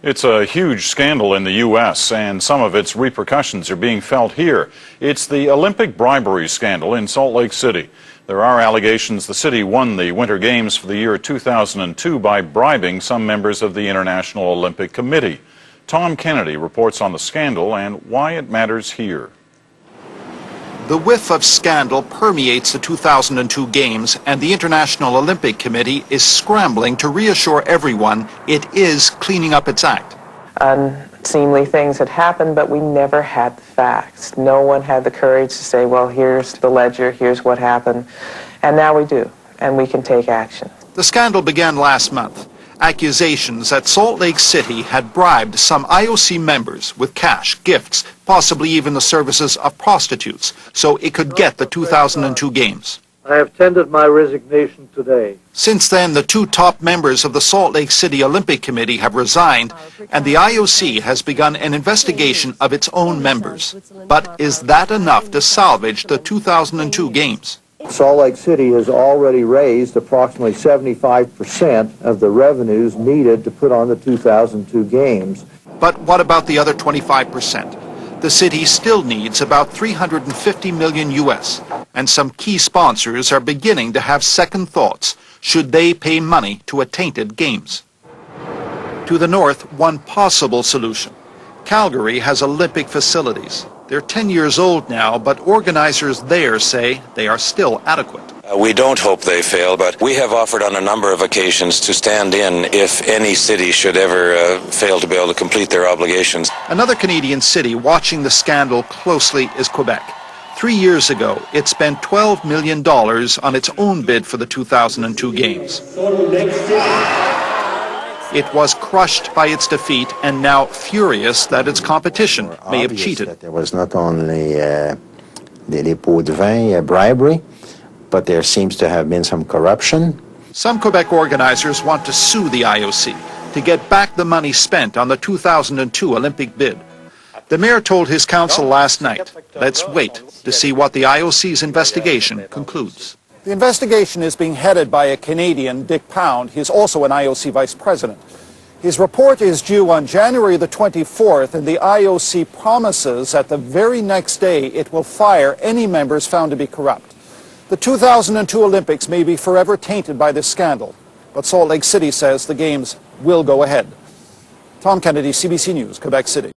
It's a huge scandal in the U.S., and some of its repercussions are being felt here. It's the Olympic bribery scandal in Salt Lake City. There are allegations the city won the Winter Games for the year 2002 by bribing some members of the International Olympic Committee. Tom Kennedy reports on the scandal and why it matters here. The whiff of scandal permeates the 2002 Games, and the International Olympic Committee is scrambling to reassure everyone it is cleaning up its act. Unseemly things had happened, but we never had the facts. No one had the courage to say, well, here's the ledger, here's what happened. And now we do, and we can take action. The scandal began last month. Accusations that Salt Lake City had bribed some IOC members with cash, gifts, possibly even the services of prostitutes, so it could get the 2002 Games. I have tendered my resignation today. Since then, the two top members of the Salt Lake City Olympic Committee have resigned, and the IOC has begun an investigation of its own members. But is that enough to salvage the 2002 Games? Salt Lake City has already raised approximately 75% of the revenues needed to put on the 2002 Games. But what about the other 25%? The city still needs about $350 million US, and some key sponsors are beginning to have second thoughts. Should they pay money to a tainted Games? To the north, one possible solution. Calgary has Olympic facilities. They're 10 years old now, but organizers there say they are still adequate. We don't hope they fail, but we have offered on a number of occasions to stand in if any city should ever fail to be able to complete their obligations. Another Canadian city watching the scandal closely is Quebec. 3 years ago, it spent $12 million on its own bid for the 2002 Games. It was crushed by its defeat and now furious that its competition may have cheated. That there was not only the pots de vin bribery, but there seems to have been some corruption. Some Quebec organizers want to sue the IOC to get back the money spent on the 2002 Olympic bid. The mayor told his council last night, let's wait to see what the IOC's investigation concludes. The investigation is being headed by a Canadian, Dick Pound. He's also an IOC vice president. His report is due on January the 24th, and the IOC promises that the very next day it will fire any members found to be corrupt. The 2002 Olympics may be forever tainted by this scandal, but Salt Lake City says the Games will go ahead. Tom Kennedy, CBC News, Quebec City.